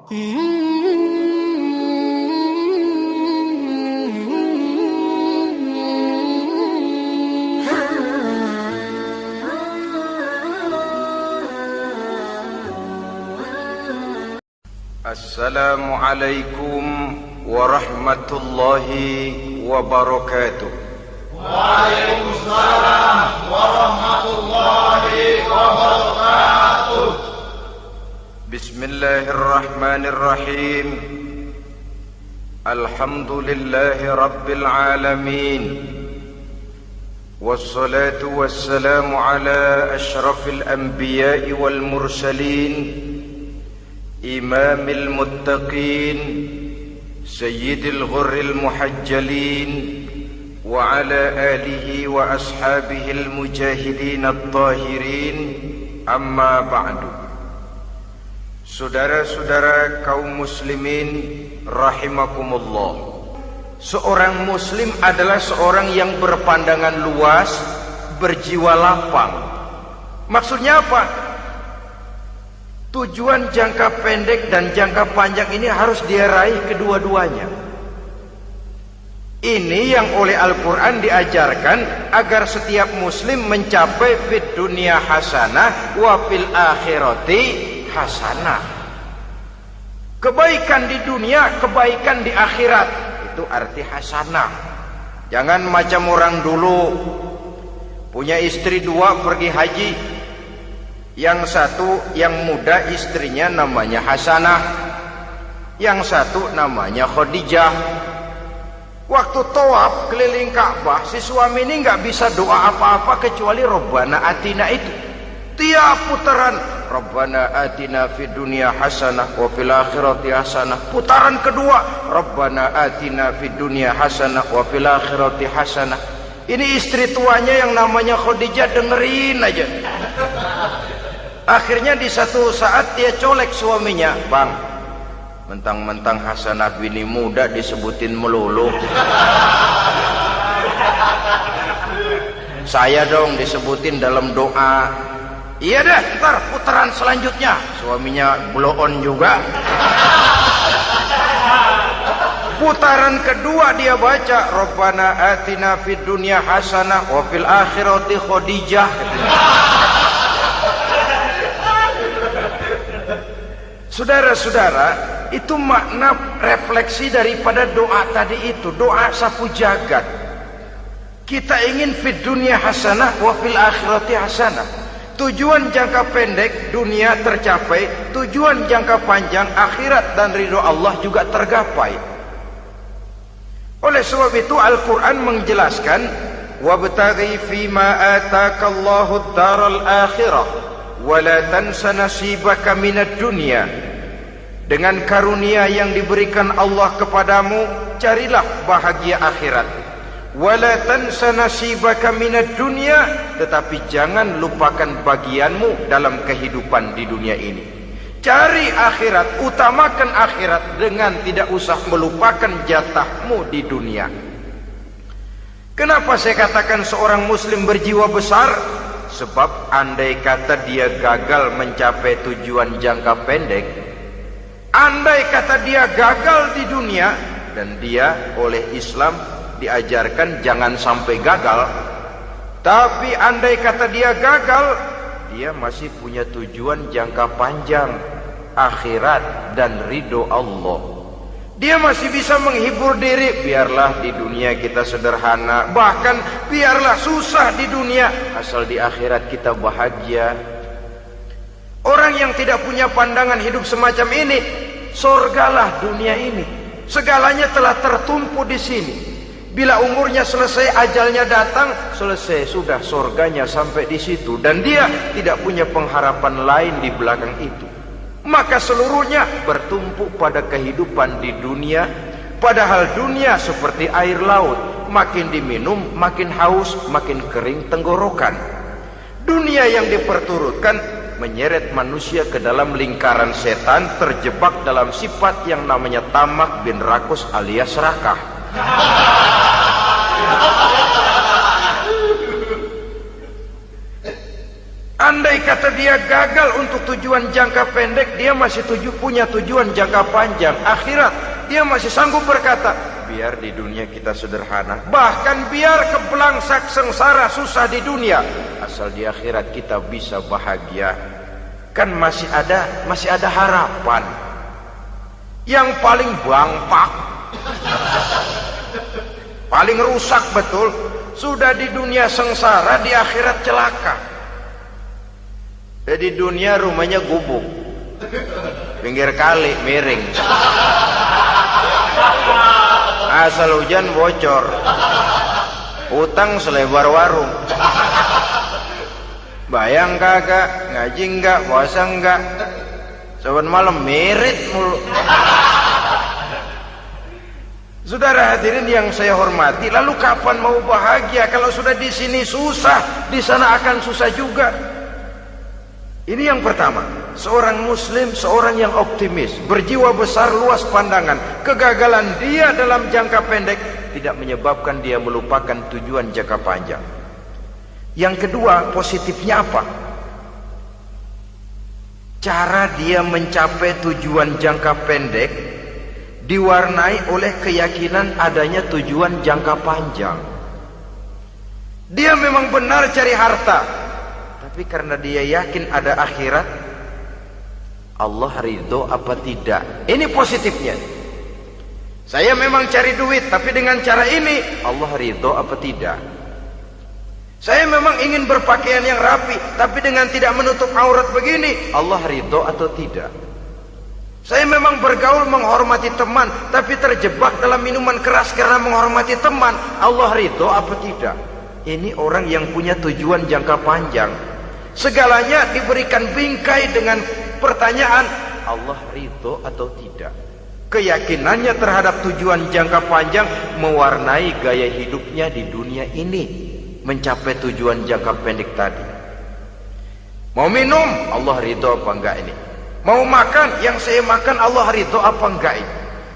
Assalamualaikum warahmatullahi wabarakatuh. Waalaikumsalam warahmatullahi wabarakatuh. Bismillahirrahmanirrahim. Alhamdulillahi rabbil alamin. Wassalatu wassalamu ala ashrafil anbiya'i wal mursalin, imamil muttaqin, sayyidil ghurril muhajjalin, wa ala alihi wa ashabihil mujahidin at-tahirin, amma ba'du. Saudara-saudara kaum muslimin rahimakumullah. Seorang muslim adalah seorang yang berpandangan luas, berjiwa lapang. Maksudnya apa? Tujuan jangka pendek dan jangka panjang ini harus dia raih kedua-duanya. Ini yang oleh Al-Quran diajarkan agar setiap muslim mencapai fid dunya hasanah wa fil akhirati hasanah. Kebaikan di dunia, kebaikan di akhirat, itu arti hasanah. Jangan macam orang dulu, punya istri dua pergi haji. Yang satu yang muda istrinya namanya Hasanah, yang satu namanya Khadijah. Waktu tawaf keliling Ka'bah, si suami ini nggak bisa doa apa-apa kecuali Rabbana Atina itu. Tiap putaran Rabbana Atina fid dunya hasanah wa fil akhirati hasanah. Putaran kedua Rabbana Atina fid dunya hasanah wa fil akhirati hasanah. Ini istri tuanya yang namanya Khadijah dengerin aja. Akhirnya di satu saat dia colek suaminya, "Bang, mentang-mentang Hasanah bini muda disebutin melulu. Saya dong disebutin dalam doa." "Iya dah, ntar putaran selanjutnya." Suaminya blow on juga. Putaran kedua dia baca Rabbana Atina fid dunya hasanah wa fil akhirati Khadijah. Saudara-saudara, itu makna refleksi daripada doa tadi itu, doa sapu jagat. Kita ingin fid dunya hasanah wa fil akhirati hasanah. Tujuan jangka pendek dunia tercapai, tujuan jangka panjang akhirat dan ridho Allah juga tergapai. Oleh sebab itu Al-Quran menjelaskan, wabtaghi fima atakallahu ad-daral akhirah wala tansa nasibaka minad dunya. Dengan karunia yang diberikan Allah kepadamu, carilah bahagia akhirat. Wala tansa nasibaka minad dunya, tetapi jangan lupakan bagianmu dalam kehidupan di dunia ini. Cari akhirat, utamakan akhirat dengan tidak usah melupakan jatahmu di dunia. Kenapa saya katakan seorang muslim berjiwa besar? Sebab andai kata dia gagal mencapai tujuan jangka pendek, andai kata dia gagal di dunia, dan dia oleh Islam diajarkan jangan sampai gagal, tapi andai kata dia gagal, dia masih punya tujuan jangka panjang, akhirat dan ridho Allah. Dia masih bisa menghibur diri, biarlah di dunia kita sederhana, bahkan biarlah susah di dunia, asal di akhirat kita bahagia. Orang yang tidak punya pandangan hidup semacam ini, sorgalah dunia ini. Segalanya telah tertumpu di sini. Bila umurnya selesai, ajalnya datang, selesai sudah sorganya sampai di situ, dan dia tidak punya pengharapan lain di belakang itu. Maka seluruhnya bertumpu pada kehidupan di dunia. Padahal dunia seperti air laut, makin diminum makin haus, makin kering tenggorokan. Dunia yang diperturutkan menyeret manusia ke dalam lingkaran setan, terjebak dalam sifat yang namanya tamak bin rakus alias serakah. Andai kata dia gagal untuk tujuan jangka pendek, dia masih punya tujuan jangka panjang, akhirat. Dia masih sanggup berkata, biar di dunia kita sederhana, bahkan biar kebelangsak sengsara susah di dunia, asal di akhirat kita bisa bahagia. Kan masih ada harapan. Yang paling bangpak, paling rusak betul, sudah di dunia sengsara, di akhirat celaka. Di dunia rumahnya gubuk, pinggir kali miring, asal hujan bocor, utang selebar warung. Bayang kagak, ngaji enggak, puasa enggak, saban malam merit mulu. Saudara hadirin yang saya hormati, lalu kapan mau bahagia kalau sudah di sini susah, di sana akan susah juga. Ini yang pertama, seorang muslim, seorang yang optimis, berjiwa besar, luas pandangan. Kegagalan dia dalam jangka pendek tidak menyebabkan dia melupakan tujuan jangka panjang. Yang kedua, positifnya apa? Cara dia mencapai tujuan jangka pendek diwarnai oleh keyakinan adanya tujuan jangka panjang. Dia memang benar cari harta, tapi karena dia yakin ada akhirat, Allah ridho apa tidak? Ini positifnya. Saya memang cari duit, tapi dengan cara ini Allah ridho apa tidak? Saya memang ingin berpakaian yang rapi, tapi dengan tidak menutup aurat begini, Allah ridho atau tidak? Saya memang bergaul menghormati teman, tapi terjebak dalam minuman keras karena menghormati teman, Allah ridho apa tidak? Ini orang yang punya tujuan jangka panjang. Segalanya diberikan bingkai dengan pertanyaan, Allah ridho atau tidak? Keyakinannya terhadap tujuan jangka panjang mewarnai gaya hidupnya di dunia ini, mencapai tujuan jangka pendek tadi. Mau minum, Allah ridho apa enggak ini? Mau makan, yang saya makan Allah ridho apa enggak ini?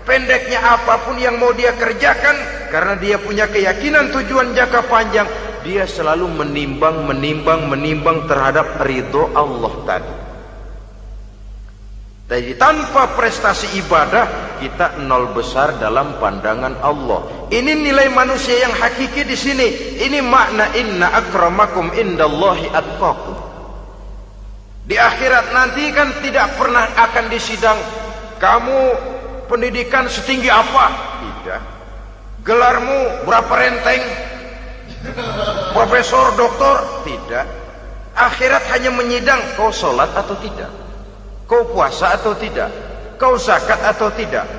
Pendeknya apapun yang mau dia kerjakan, karena dia punya keyakinan tujuan jangka panjang, dia selalu menimbang terhadap ridho Allah tadi. Jadi tanpa prestasi ibadah, kita nol besar dalam pandangan Allah. Ini nilai manusia yang hakiki di sini. Ini makna inna akramakum indallahi atqakum. Di akhirat nanti kan tidak pernah akan disidang, kamu pendidikan setinggi apa? Tidak. Gelarmu berapa renteng? Profesor, doktor? Tidak. Akhirat hanya menyidang kau sholat atau tidak, kau puasa atau tidak, kau zakat atau tidak.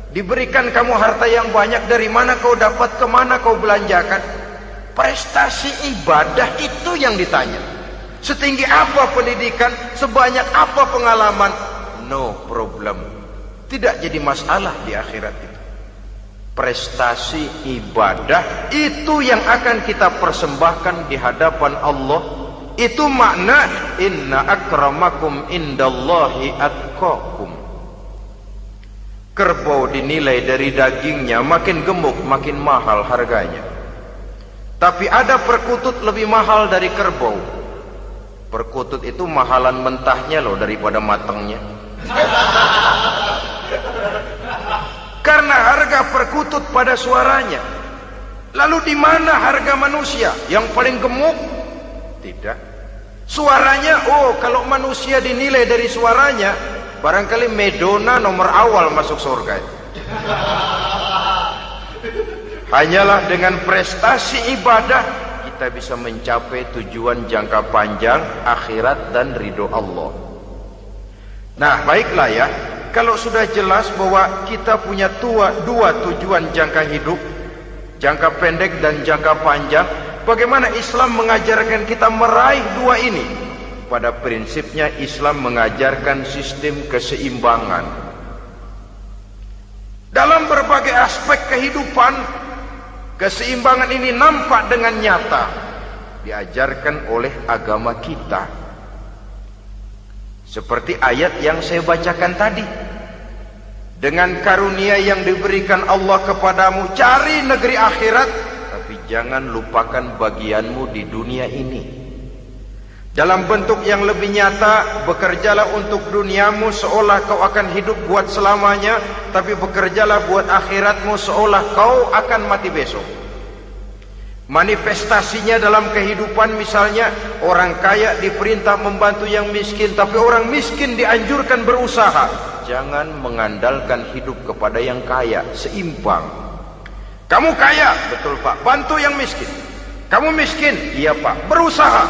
Diberikan kamu harta yang banyak, dari mana kau dapat, kemana kau belanjakan. Prestasi ibadah itu yang ditanya. Setinggi apa pendidikan, sebanyak apa pengalaman, no problem, tidak jadi masalah di akhirat itu. Prestasi ibadah itu yang akan kita persembahkan di hadapan Allah. Itu makna inna akramakum indallahi atqakum. Kerbau dinilai dari dagingnya, makin gemuk makin mahal harganya. Tapi ada perkutut lebih mahal dari kerbau. Perkutut itu mahalan mentahnya loh daripada matangnya. Karena harga perkutut pada suaranya. Lalu di mana harga manusia yang paling gemuk? Tidak. Suaranya, oh kalau manusia dinilai dari suaranya, barangkali Madonna nomor awal masuk surga. Hanyalah dengan prestasi ibadah kita bisa mencapai tujuan jangka panjang, akhirat dan ridho Allah. Nah baiklah ya, kalau sudah jelas bahwa kita punya dua tujuan jangka hidup, jangka pendek dan jangka panjang, bagaimana Islam mengajarkan kita meraih dua ini? Pada prinsipnya Islam mengajarkan sistem keseimbangan. Dalam berbagai aspek kehidupan, keseimbangan ini nampak dengan nyata diajarkan oleh agama kita. Seperti ayat yang saya bacakan tadi. Dengan karunia yang diberikan Allah kepadamu, cari negeri akhirat, tapi jangan lupakan bagianmu di dunia ini. Dalam bentuk yang lebih nyata, bekerjalah untuk duniamu seolah kau akan hidup buat selamanya, tapi bekerjalah buat akhiratmu seolah kau akan mati besok. Manifestasinya dalam kehidupan, misalnya orang kaya diperintah membantu yang miskin, tapi orang miskin dianjurkan berusaha. Jangan mengandalkan hidup kepada yang kaya, seimbang. Kamu kaya, betul Pak, bantu yang miskin. Kamu miskin, iya Pak, berusaha,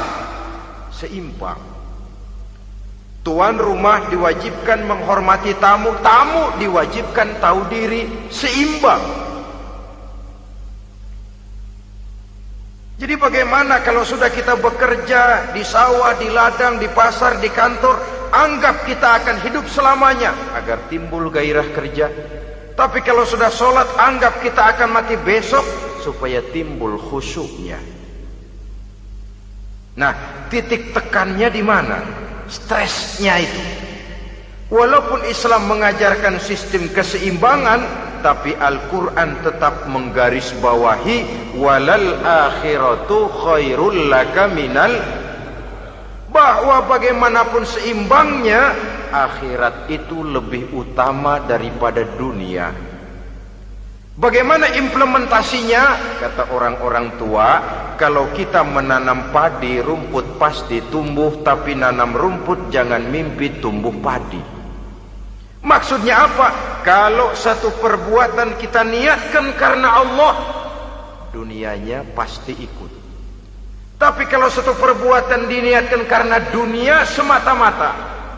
seimbang. Tuan rumah diwajibkan menghormati tamu, tamu diwajibkan tahu diri, seimbang. Jadi bagaimana kalau sudah kita bekerja di sawah, di ladang, di pasar, di kantor, anggap kita akan hidup selamanya agar timbul gairah kerja. Tapi kalau sudah sholat, anggap kita akan mati besok supaya timbul khusyuknya. Nah, titik tekannya di mana? Stresnya itu. Walaupun Islam mengajarkan sistem keseimbangan, tapi Al-Quran tetap menggarisbawahi walal akhiratu khairul laka minal, bahwa bagaimanapun seimbangnya, akhirat itu lebih utama daripada dunia. Bagaimana implementasinya? Kata orang-orang tua, kalau kita menanam padi, rumput pasti tumbuh, tapi nanam rumput jangan mimpi tumbuh padi. Maksudnya apa? Kalau satu perbuatan kita niatkan karena Allah, dunianya pasti ikut. Tapi kalau satu perbuatan diniatkan karena dunia semata-mata,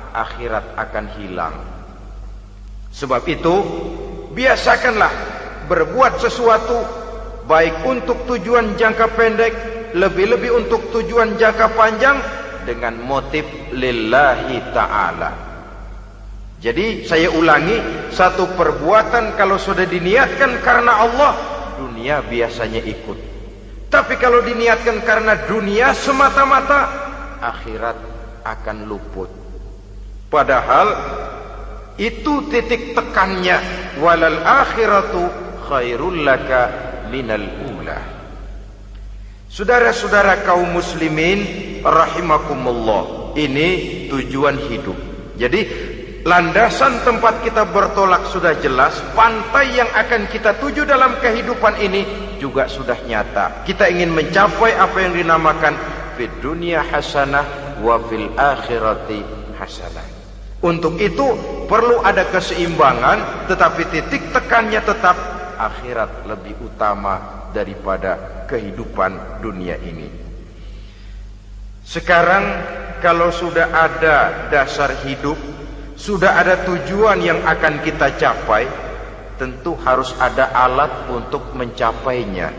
akhirat akan hilang. Sebab itu, biasakanlah berbuat sesuatu baik untuk tujuan jangka pendek, lebih-lebih untuk tujuan jangka panjang, dengan motif lillahi ta'ala. Jadi saya ulangi, satu perbuatan kalau sudah diniatkan karena Allah, dunia biasanya ikut. Tapi kalau diniatkan karena dunia semata-mata, akhirat akan luput. Padahal itu titik tekannya, walal akhiratu khairul laka minal ula. Saudara-saudara kaum muslimin rahimakumullah, ini tujuan hidup. Jadi landasan tempat kita bertolak sudah jelas, pantai yang akan kita tuju dalam kehidupan ini juga sudah nyata. Kita ingin mencapai apa yang dinamakan fid dunya hasanah wa fil akhirati hasanah. Untuk itu perlu ada keseimbangan, tetapi titik tekannya tetap akhirat lebih utama daripada kehidupan dunia ini. Sekarang kalau sudah ada dasar hidup, sudah ada tujuan yang akan kita capai, tentu harus ada alat untuk mencapainya.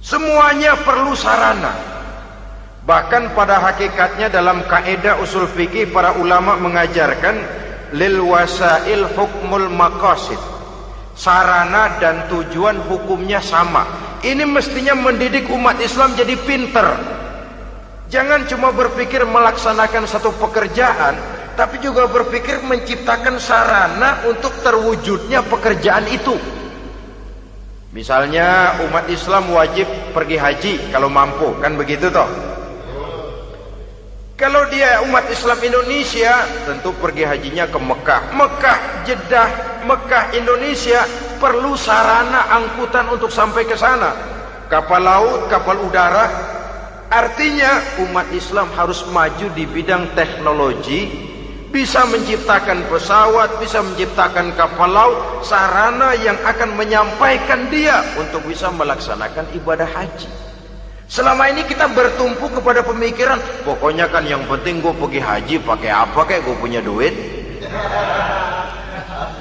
Semuanya perlu sarana. Bahkan pada hakikatnya dalam kaidah usul fikih, para ulama mengajarkan lil wasail hukmul maqasid. Sarana dan tujuan hukumnya sama. Ini mestinya mendidik umat Islam jadi pinter. Jangan cuma berpikir melaksanakan satu pekerjaan, tapi juga berpikir menciptakan sarana untuk terwujudnya pekerjaan itu. Misalnya umat Islam wajib pergi haji kalau mampu, kan begitu toh? Kalau dia umat Islam Indonesia, tentu pergi hajinya ke Mekah. Mekah, Jeddah, Mekah, Indonesia, perlu sarana angkutan untuk sampai ke sana. Kapal laut, kapal udara. Artinya umat Islam harus maju di bidang teknologi, bisa menciptakan pesawat, bisa menciptakan kapal laut, sarana yang akan menyampaikan dia untuk bisa melaksanakan ibadah haji. Selama ini kita bertumpu kepada pemikiran, pokoknya kan yang penting gue pergi haji, pakai apa kayak gue punya duit.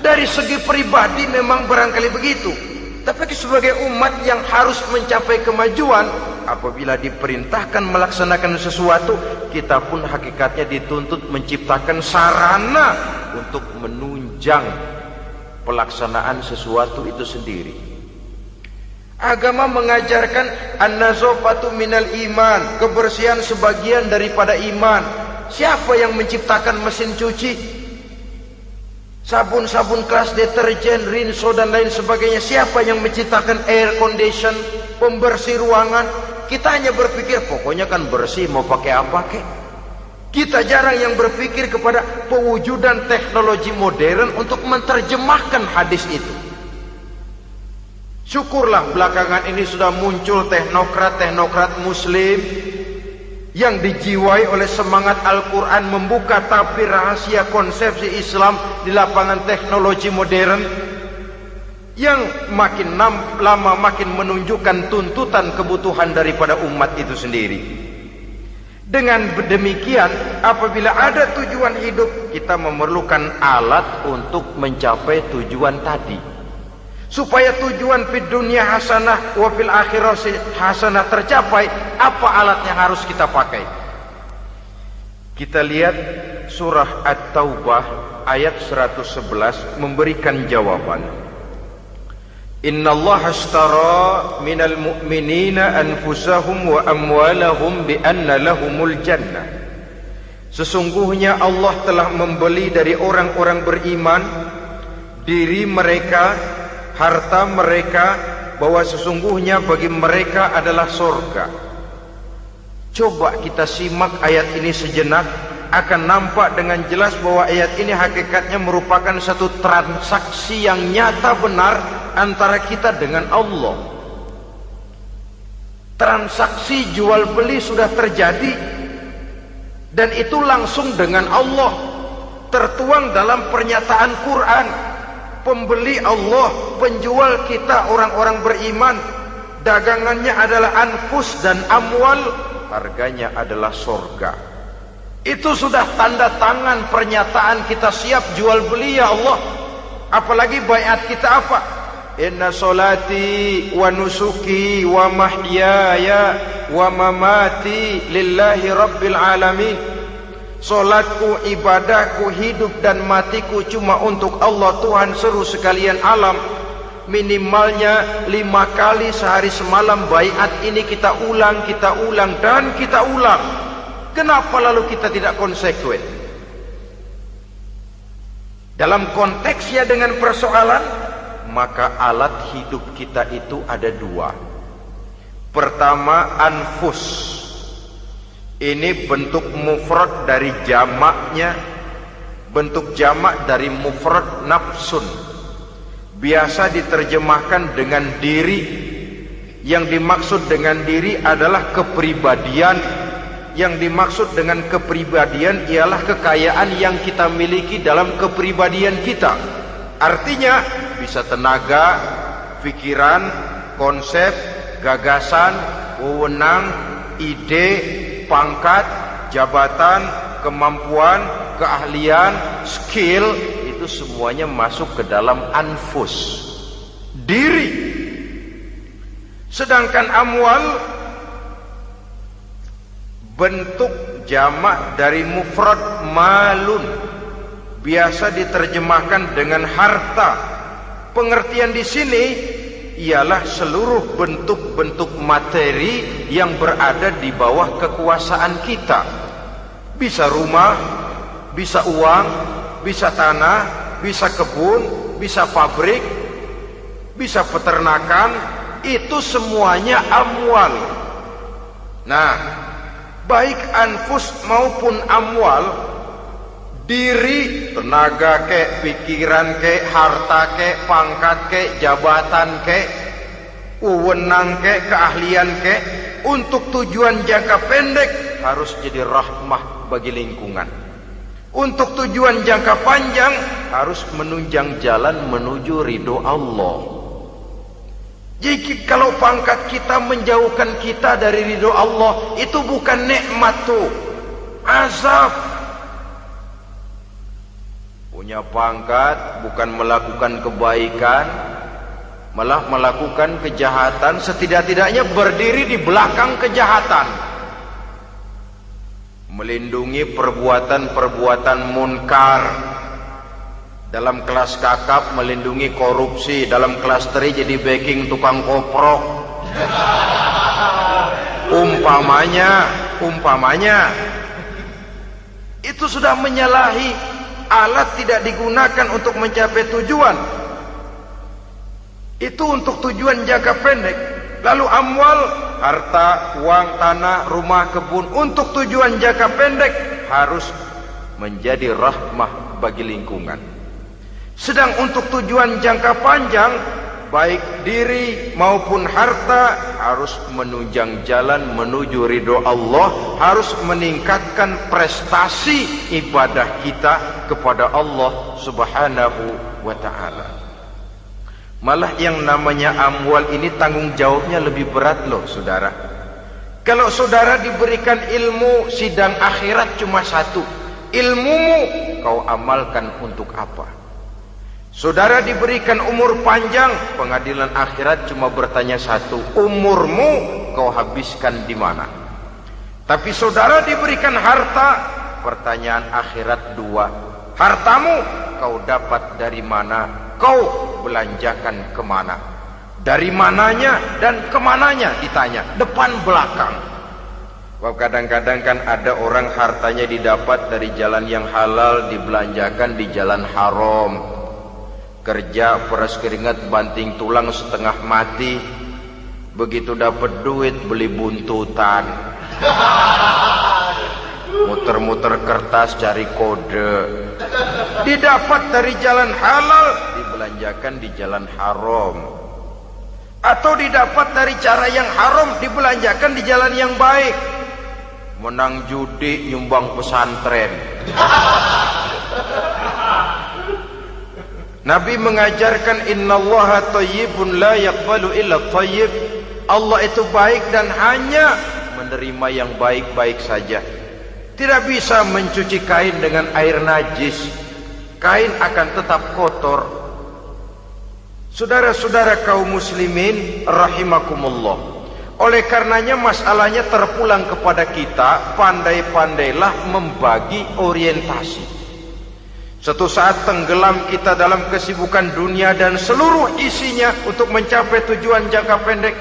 Dari segi pribadi memang barangkali begitu, tapi sebagai umat yang harus mencapai kemajuan, apabila diperintahkan melaksanakan sesuatu, kita pun hakikatnya dituntut menciptakan sarana untuk menunjang pelaksanaan sesuatu itu sendiri. Agama mengajarkan an-nazafatu minal iman, kebersihan sebagian daripada iman. Siapa yang menciptakan mesin cuci, sabun-sabun kelas, deterjen, rinso dan lain sebagainya? Siapa yang menciptakan air condition, pembersih ruangan? Kita hanya berpikir pokoknya kan bersih, mau pakai apa kek. Kita jarang yang berpikir kepada pewujudan teknologi modern untuk menerjemahkan hadis itu. Syukurlah belakangan ini sudah muncul teknokrat-teknokrat muslim yang dijiwai oleh semangat Al-Quran membuka tabir rahasia konsepsi Islam di lapangan teknologi modern yang makin lama makin menunjukkan tuntutan kebutuhan daripada umat itu sendiri. Dengan demikian, apabila ada tujuan hidup, kita memerlukan alat untuk mencapai tujuan tadi. Supaya tujuan fid dunia hasanah wa fil akhirati hasanah tercapai, apa alat yang harus kita pakai? Kita lihat surah At-Taubah ayat 111 memberikan jawaban. Innallaha ashtara minal mu'minina anfusahum wa amwalahum bi anna lahumul jannah. Sesungguhnya Allah telah membeli dari orang-orang beriman diri mereka, harta mereka, bahwa sesungguhnya bagi mereka adalah surga. Coba kita simak ayat ini sejenak, akan nampak dengan jelas bahwa ayat ini hakikatnya merupakan satu transaksi yang nyata benar antara kita dengan Allah. Transaksi jual beli sudah terjadi, dan itu langsung dengan Allah, tertuang dalam pernyataan Quran. Pembeli Allah, penjual kita orang-orang beriman, dagangannya adalah anfus dan amwal, harganya adalah surga. Itu sudah tanda tangan pernyataan kita siap jual beli ya Allah. Apalagi baiat kita apa? Inna solati wa nusuki wa mahyaya wa mamati lillahi rabbil alamin. Solatku, ibadahku, hidup dan matiku cuma untuk Allah Tuhan seluruh sekalian alam. Minimalnya 5 kali sehari semalam baiat ini kita ulang dan kita ulang. Kenapa lalu kita tidak konsekuen? Dalam konteksnya dengan persoalan, maka alat hidup kita itu ada 2. Pertama, anfus. Ini bentuk mufrad dari jamaknya, bentuk jamak dari mufrad nafsun. Biasa diterjemahkan dengan diri. Yang dimaksud dengan diri adalah kepribadian. Yang dimaksud dengan kepribadian ialah kekayaan yang kita miliki dalam kepribadian kita. Artinya bisa tenaga, pikiran, konsep, gagasan, wewenang, ide, pangkat, jabatan, kemampuan, keahlian, skill, itu semuanya masuk ke dalam anfus, diri. Sedangkan amwal bentuk jamak dari mufrad malun, biasa diterjemahkan dengan harta. Pengertian di sini ialah seluruh bentuk-bentuk materi yang berada di bawah kekuasaan kita. Bisa rumah, bisa uang, bisa tanah, bisa kebun, bisa pabrik, bisa peternakan, itu semuanya amwal. Nah, baik anfus maupun amwal, diri, tenaga kek, pikiran kek, harta kek, pangkat kek, jabatan kek, wewenang kek, keahlian kek, untuk tujuan jangka pendek harus jadi rahmah bagi lingkungan. Untuk tujuan jangka panjang harus menunjang jalan menuju ridho Allah. Jadi kalau pangkat kita menjauhkan kita dari ridho Allah, itu bukan nikmat tuh, azab. Punya pangkat bukan melakukan kebaikan, malah melakukan kejahatan, setidak-tidaknya berdiri di belakang kejahatan, melindungi perbuatan-perbuatan munkar. Dalam kelas kakap melindungi korupsi, dalam kelas teri jadi backing tukang koprok. Umpamanya itu sudah menyalahi. Alat tidak digunakan untuk mencapai tujuan, itu untuk tujuan jangka pendek. Lalu amwal harta, uang, tanah, rumah, kebun untuk tujuan jangka pendek harus menjadi rahmah bagi lingkungan. Sedang untuk tujuan jangka panjang, baik diri maupun harta harus menunjang jalan menuju ridho Allah, harus meningkatkan prestasi ibadah kita kepada Allah Subhanahu wa ta'ala. Malah yang namanya amwal ini tanggung jawabnya lebih berat loh saudara. Kalau saudara diberikan ilmu, sidang akhirat cuma satu. Ilmumu kau amalkan untuk apa? Saudara diberikan umur panjang, pengadilan akhirat cuma bertanya satu. Umurmu kau habiskan di mana? Tapi saudara diberikan harta, pertanyaan akhirat dua. Hartamu kau dapat dari mana? Kau belanjakan kemana? Dari mananya dan kemananya ditanya, depan belakang. Wah, kadang-kadang kan ada orang hartanya didapat dari jalan yang halal, dibelanjakan di jalan haram. Kerja peras keringat banting tulang setengah mati, begitu dapat duit beli buntutan, muter-muter kertas cari kode. Didapat dari jalan halal, dibelanjakan di jalan haram. Atau didapat dari cara yang haram, dibelanjakan di jalan yang baik. Menang judi, nyumbang pesantren. Nabi mengajarkan innallaha thayyibun la yaqbalu illa thayyib. Allah itu baik dan hanya menerima yang baik-baik saja. Tidak bisa mencuci kain dengan air najis. Kain akan tetap kotor. Saudara-saudara kaum muslimin rahimakumullah. Oleh karenanya masalahnya terpulang kepada kita, pandai-pandailah membagi orientasi. Suatu saat tenggelam kita dalam kesibukan dunia dan seluruh isinya untuk mencapai tujuan jangka pendek.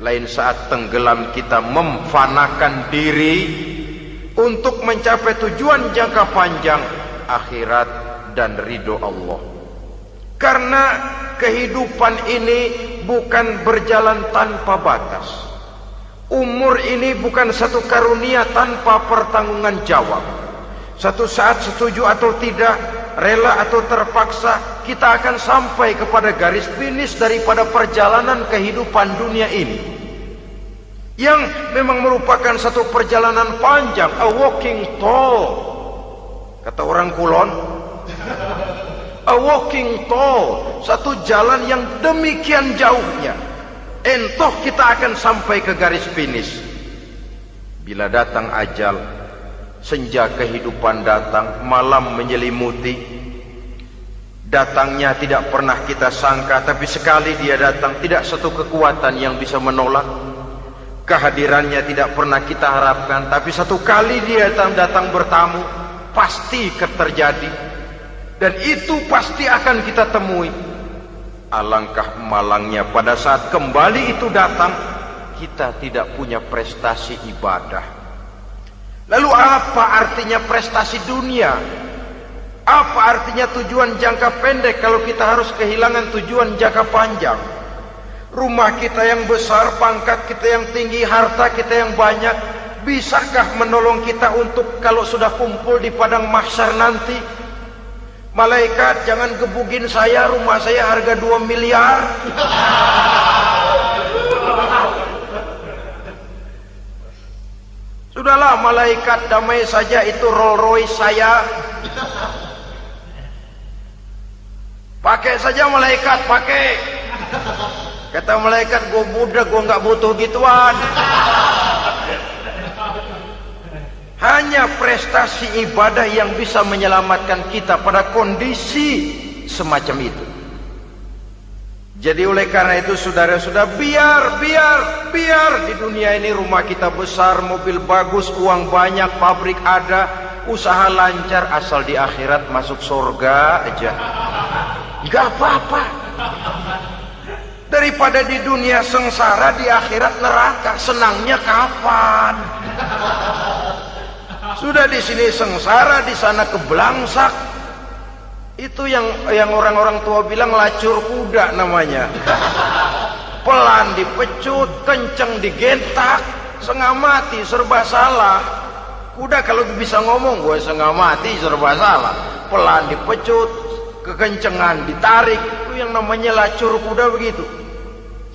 Lain saat tenggelam kita memfanakan diri untuk mencapai tujuan jangka panjang, akhirat dan ridho Allah. Karena kehidupan ini bukan berjalan tanpa batas. Umur ini bukan satu karunia tanpa pertanggungan jawab. Satu saat setuju atau tidak, rela atau terpaksa, kita akan sampai kepada garis finish daripada perjalanan kehidupan dunia ini, yang memang merupakan satu perjalanan panjang, a walking tall. Kata orang Kulon, a walking tall, satu jalan yang demikian jauhnya. Entoh kita akan sampai ke garis finish. Bila datang ajal, senja kehidupan datang, malam menyelimuti. Datangnya tidak pernah kita sangka, tapi sekali dia datang, tidak satu kekuatan yang bisa menolak. Kehadirannya tidak pernah kita harapkan, tapi satu kali dia datang bertamu, pasti terjadi. Dan itu pasti akan kita temui. Alangkah malangnya pada saat kembali itu datang, kita tidak punya prestasi ibadah. Lalu apa artinya prestasi dunia? Apa artinya tujuan jangka pendek kalau kita harus kehilangan tujuan jangka panjang? Rumah kita yang besar, pangkat kita yang tinggi, harta kita yang banyak, bisakah menolong kita untuk kalau sudah kumpul di padang mahsyar nanti? Malaikat, jangan gebugin saya, rumah saya harga 2 miliar. Sudahlah malaikat, damai saja, itu Rolls Royce saya. Pakai saja malaikat, pakai. Kata malaikat, gue budak, gue nggak butuh gituan. Hanya prestasi ibadah yang bisa menyelamatkan kita pada kondisi semacam itu. Jadi oleh karena itu saudara-saudara, biar di dunia ini rumah kita besar, mobil bagus, uang banyak, pabrik ada, usaha lancar, asal di akhirat masuk surga aja. Gak apa-apa. Daripada di dunia sengsara, di akhirat neraka, senangnya kapan? Sudah di sini sengsara, di sana keblangsak. Itu yang orang-orang tua bilang lacur kuda namanya. pelan dipecut, kenceng digentak, setengah mati, serba salah. Kuda kalau bisa ngomong, gue setengah mati, serba salah. Pelan dipecut, kekencengan ditarik, itu yang namanya lacur kuda begitu.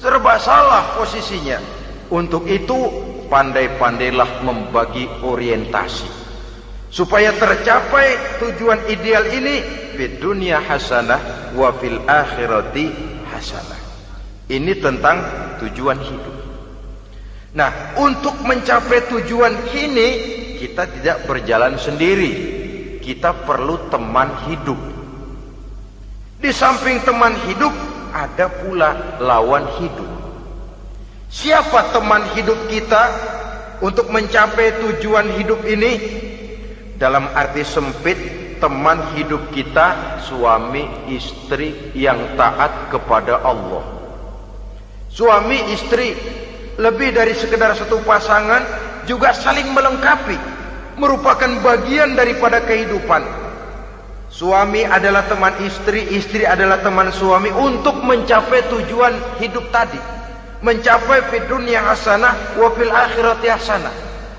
Serba salah posisinya. Untuk itu pandai-pandailah membagi orientasi supaya tercapai tujuan ideal ini, fid dunya hasanah wa fil akhirati hasanah. Ini tentang tujuan hidup. Nah, untuk mencapai tujuan ini kita tidak berjalan sendiri. Kita perlu teman hidup. Di samping teman hidup ada pula lawan hidup. Siapa teman hidup kita untuk mencapai tujuan hidup ini? Dalam arti sempit, teman hidup kita suami istri yang taat kepada Allah. Suami istri lebih dari sekedar satu pasangan, juga saling melengkapi, merupakan bagian daripada kehidupan. Suami adalah teman istri, istri adalah teman suami untuk mencapai tujuan hidup tadi. Mencapai fid dunya hasanah wa fil akhirati hasanah.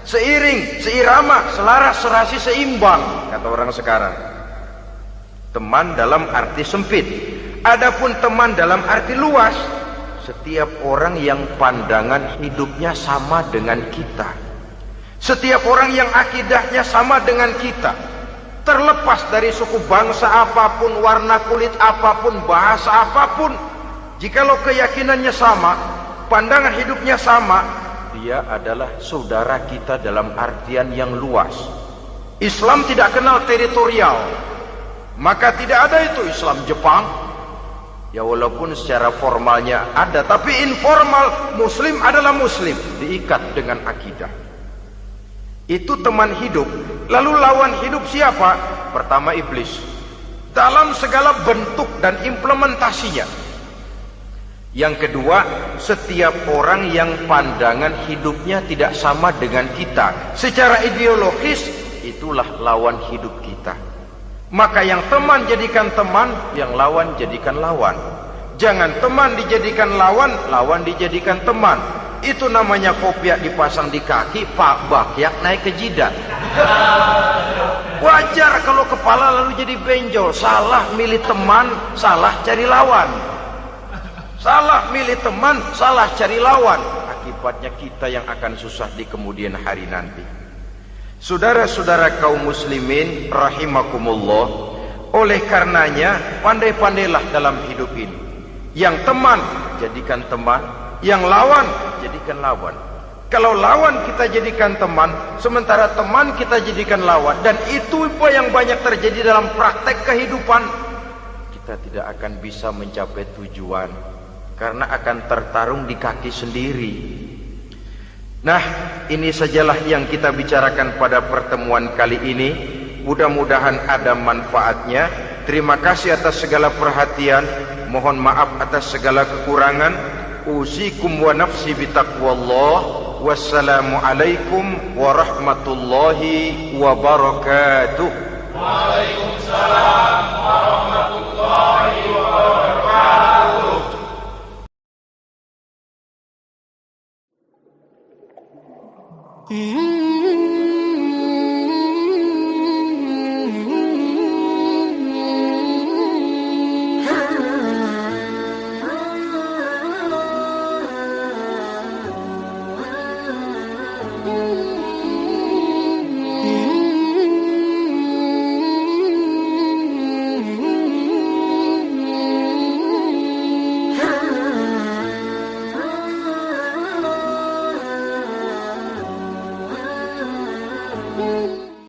Seiring, seirama, selaras, serasi, seimbang, kata orang sekarang. Teman dalam arti sempit. Adapun teman dalam arti luas, setiap orang yang pandangan hidupnya sama dengan kita. Setiap orang yang akidahnya sama dengan kita. Terlepas dari suku bangsa apapun, warna kulit apapun, bahasa apapun, jikalau keyakinannya sama, pandangan hidupnya sama, dia adalah saudara kita dalam artian yang luas. Islam tidak kenal teritorial, maka tidak ada itu Islam Jepang. Ya walaupun secara formalnya ada, tapi informal Muslim adalah Muslim, diikat dengan akidah. Itu teman hidup. Lalu lawan hidup siapa? Pertama iblis, dalam segala bentuk dan implementasinya. Yang kedua, setiap orang yang pandangan hidupnya tidak sama dengan kita secara ideologis, itulah lawan hidup kita. Maka yang teman jadikan teman, yang lawan jadikan lawan. Jangan teman dijadikan lawan, lawan dijadikan teman. Itu namanya kopiah dipasang di kaki, pak bakyak naik ke jidat. Wajar kalau kepala lalu jadi benjol. Salah milih teman, salah cari lawan. Salah milih teman, salah cari lawan. Akibatnya kita yang akan susah di kemudian hari nanti. Saudara-saudara kaum muslimin rahimakumullah, oleh karenanya pandai-pandailah dalam hidup ini. Yang teman jadikan teman, yang lawan jadikan lawan. Kalau lawan kita jadikan teman, sementara teman kita jadikan lawan, dan itu yang banyak terjadi dalam praktek kehidupan, kita tidak akan bisa mencapai tujuan. Karena akan tertarung di kaki sendiri. Nah, ini sajalah yang kita bicarakan pada pertemuan kali ini. Mudah-mudahan ada manfaatnya. Terima kasih atas segala perhatian. Mohon maaf atas segala kekurangan. Usikum wa nafsi bitaqwallah. Wassalamualaikum warahmatullahi wabarakatuh. Waalaikumsalam warahmatullahi wabarakatuh. Mm-hmm.